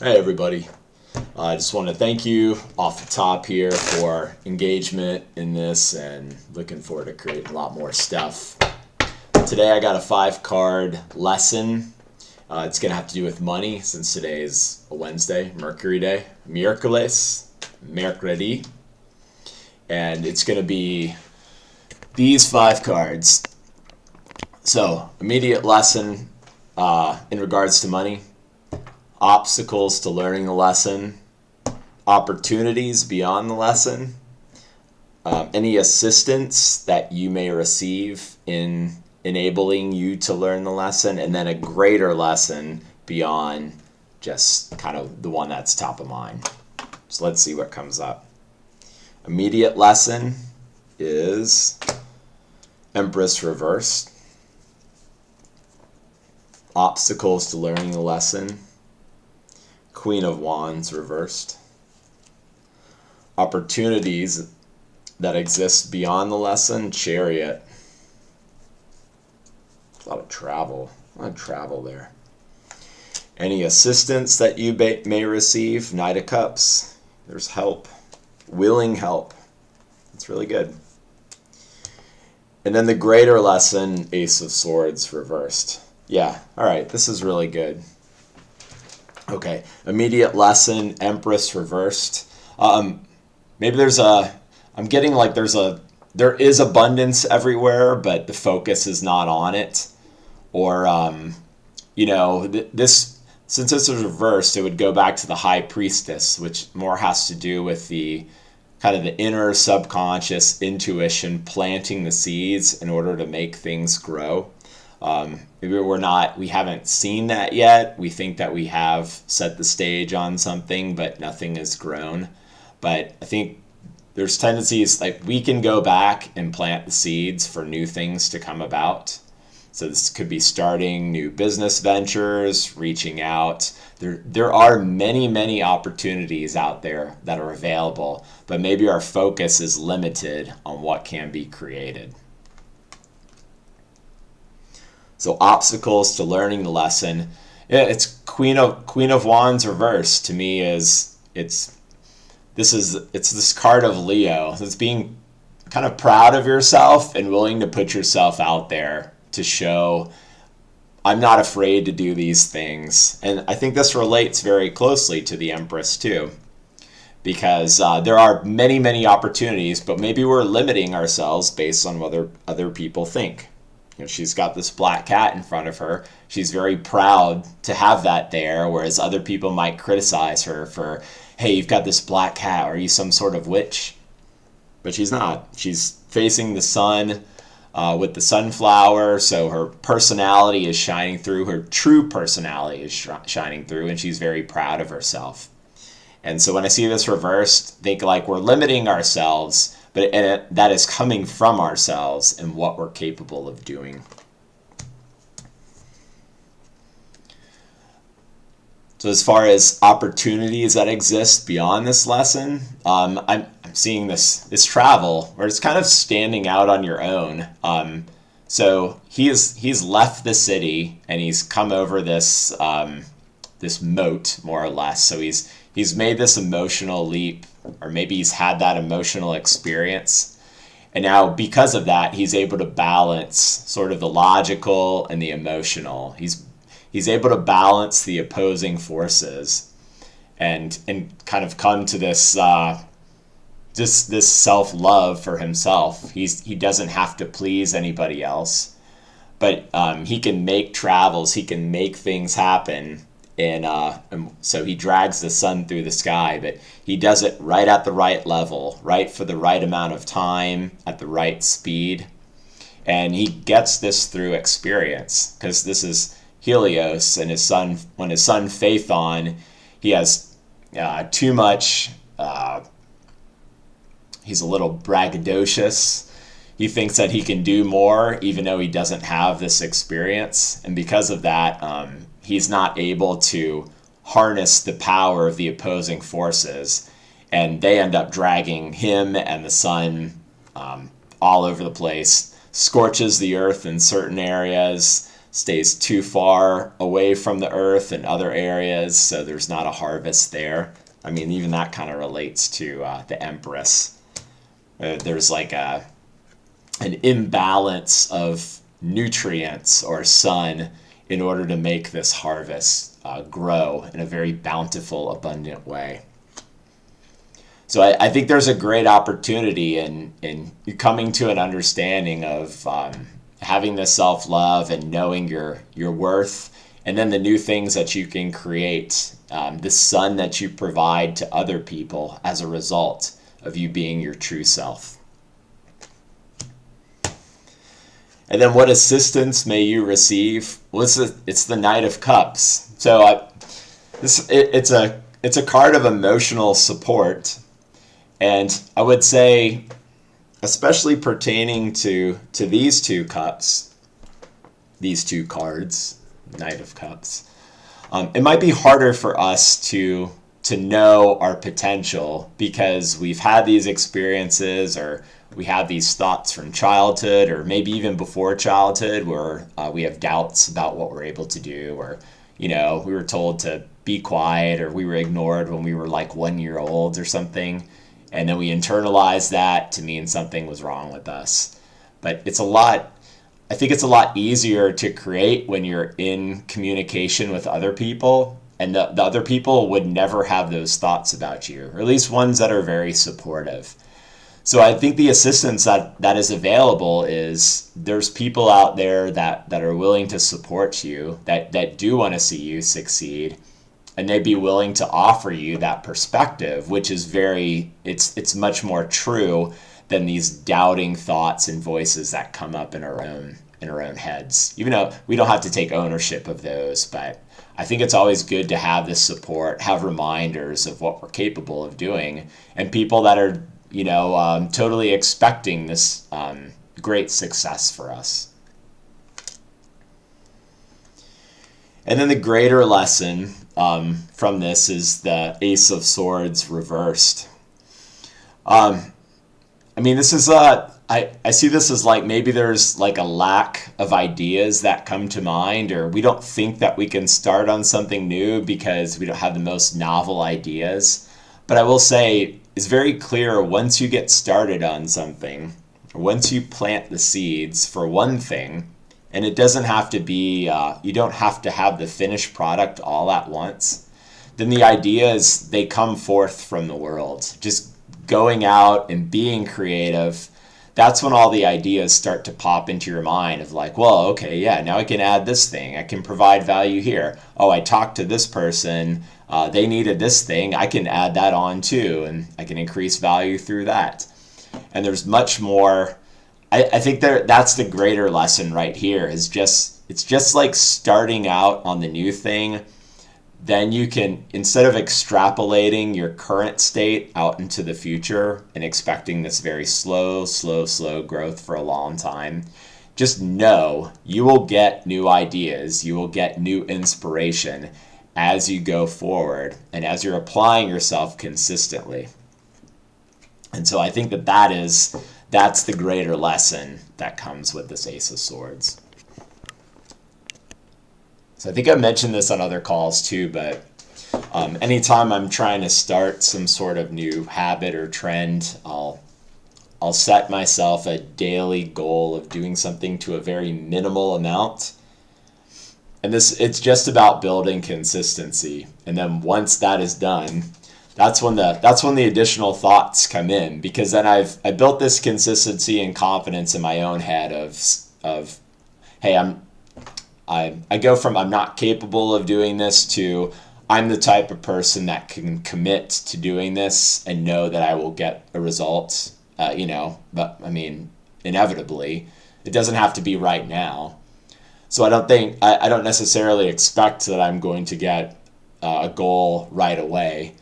Hey everybody. I just want to thank you off the top here for engagement in this and looking forward to creating a lot more stuff. Today I got a 5 card lesson. It's going to have to do with money since today is a Wednesday, Mercury Day, Mercredi. And it's going to be these 5 cards. So, immediate lesson in regards to money. Obstacles to learning the lesson, opportunities beyond the lesson, any assistance that you may receive in enabling you to learn the lesson, and then a greater lesson beyond just kind of the one that's top of mind. So let's see what comes up. Immediate lesson is Empress reversed. Obstacles to learning the lesson, Queen of Wands reversed. Opportunities that exist beyond the lesson, Chariot. A lot of travel there. Any assistance that you may receive, Knight of Cups. There's help, willing help. It's really good. And then the greater lesson, Ace of Swords reversed. Yeah, all right, this is really good. Okay, immediate lesson, Empress reversed. Maybe there is abundance everywhere, but the focus is not on it. Or, since this is reversed, it would go back to the High Priestess, which more has to do with the kind of the inner subconscious intuition, planting the seeds in order to make things grow. Maybe we haven't seen that yet. We think that we have set the stage on something, but nothing has grown. But I think there's tendencies like we can go back and plant the seeds for new things to come about. So this could be starting new business ventures, reaching out. There are many, many opportunities out there that are available, but maybe our focus is limited on what can be created. So obstacles to learning the lesson. Yeah, it's Queen of Wands reversed. To me, it's this card of Leo. It's being kind of proud of yourself and willing to put yourself out there to show I'm not afraid to do these things. And I think this relates very closely to the Empress too, because there are many, many opportunities, but maybe we're limiting ourselves based on what other people think. She's got this black cat in front of her. She's very proud to have that there, whereas other people might criticize her for, hey, you've got this black cat. Are you some sort of witch? But she's not. She's facing the sun with the sunflower, so her personality is shining through. Her true personality is shining through, and she's very proud of herself. And so when I see this reversed, think like we're limiting ourselves, but that is coming from ourselves and what we're capable of doing. So as far as opportunities that exist beyond this lesson, I'm seeing this travel where it's kind of standing out on your own. So he's left the city and he's come over this moat more or less. So he's made this emotional leap, or maybe he's had that emotional experience. And now because of that, he's able to balance sort of the logical and the emotional. He's able to balance the opposing forces and kind of come to this this self-love for himself. He doesn't have to please anybody else, but he can make travels, he can make things happen. And so he drags the sun through the sky, but he does it right at the right level, right for the right amount of time, at the right speed. And he gets this through experience, because this is Helios and his son. When his son Phaethon, he has too much, he's a little braggadocious. He thinks that he can do more, even though he doesn't have this experience. And because of that, he's not able to harness the power of the opposing forces, and they end up dragging him and the sun all over the place. Scorches the earth in certain areas, stays too far away from the earth in other areas, so there's not a harvest there. I mean, even that kind of relates to the Empress. There's like an imbalance of nutrients or sun in order to make this harvest grow in a very bountiful, abundant way. So I think there's a great opportunity in coming to an understanding of having this self-love and knowing your worth, and then the new things that you can create, the sun that you provide to other people as a result of you being your true self. And then what assistance may you receive? Well, it's the Knight of Cups. So it's a card of emotional support. And I would say, especially pertaining to these two cups, these two cards, Knight of Cups, it might be harder for us to know our potential because we've had these experiences, or we have these thoughts from childhood, or maybe even before childhood, where we have doubts about what we're able to do, or we were told to be quiet, or we were ignored when we were like 1 year old or something, and then we internalized that to mean something was wrong with us. But I think it's a lot easier to create when you're in communication with other people, and the other people would never have those thoughts about you, or at least ones that are very supportive. So I think the assistance that is available is there's people out there that are willing to support you, that do want to see you succeed, and they'd be willing to offer you that perspective, which is it's much more true than these doubting thoughts and voices that come up in our own heads. Even though we don't have to take ownership of those, but I think it's always good to have this support, have reminders of what we're capable of doing, and people that are totally expecting this great success for us. And then the greater lesson from this is the Ace of Swords reversed. This is I see this as like maybe there's like a lack of ideas that come to mind, or we don't think that we can start on something new because we don't have the most novel ideas. But I will say it's very clear once you get started on something, or once you plant the seeds for one thing, and it doesn't have to be, you don't have to have the finished product all at once, then the ideas, they come forth from the world. Just going out and being creative, that's when all the ideas start to pop into your mind of like, well, okay, yeah, now I can add this thing. I can provide value here. Oh, I talked to this person. They needed this thing. I can add that on too, and I can increase value through that. And there's much more. I think that's the greater lesson right here is it's just like starting out on the new thing. Then you can, instead of extrapolating your current state out into the future and expecting this very slow growth for a long time, just know you will get new ideas, you will get new inspiration as you go forward and as you're applying yourself consistently. And so I think that's the greater lesson that comes with this Ace of Swords. So I think I mentioned this on other calls too, but anytime I'm trying to start some sort of new habit or trend, I'll set myself a daily goal of doing something to a very minimal amount. And it's just about building consistency. And then once that is done, that's when the additional thoughts come in, because then I built this consistency and confidence in my own head of hey, I go from I'm not capable of doing this to I'm the type of person that can commit to doing this and know that I will get a result, but I mean, inevitably, it doesn't have to be right now. So I don't necessarily expect that I'm going to get a goal right away,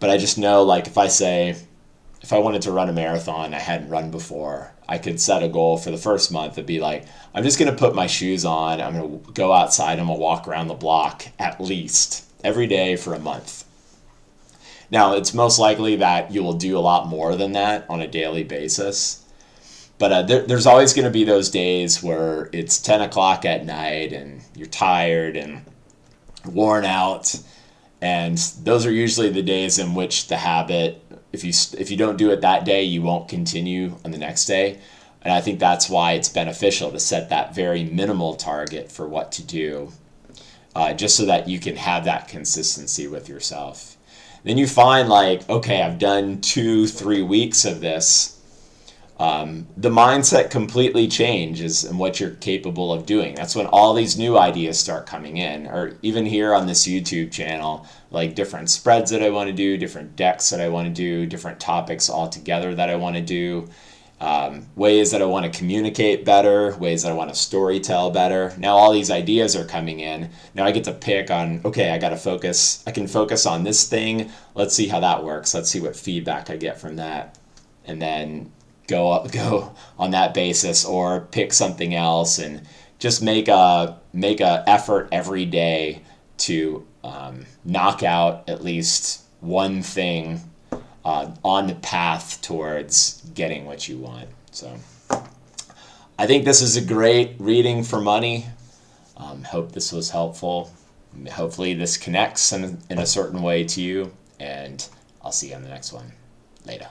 but I just know, like, if I wanted to run a marathon I hadn't run before, I could set a goal for the first month. It'd be like, I'm just going to put my shoes on. I'm going to go outside. I'm going to walk around the block at least every day for a month. Now, it's most likely that you will do a lot more than that on a daily basis. But there's always going to be those days where it's 10 o'clock at night and you're tired and worn out. And those are usually the days in which the habit, if you don't do it that day, you won't continue on the next day. And I think that's why it's beneficial to set that very minimal target for what to do, just so that you can have that consistency with yourself. Then you find like, okay, I've done 2-3 weeks of this. The mindset completely changes and what you're capable of doing. That's when all these new ideas start coming in. Or even here on this YouTube channel, like different spreads that I want to do, different decks that I want to do, different topics altogether that I want to do, ways that I want to communicate better, ways that I want to storytell better. Now all these ideas are coming in. Now I get to pick on, okay, I can focus on this thing. Let's see how that works. Let's see what feedback I get from that. And then go on that basis, or pick something else and just make a effort every day to knock out at least one thing on the path towards getting what you want. So I think this is a great reading for money. Hope this was helpful. Hopefully this connects in a certain way to you, and I'll see you on the next one. Later.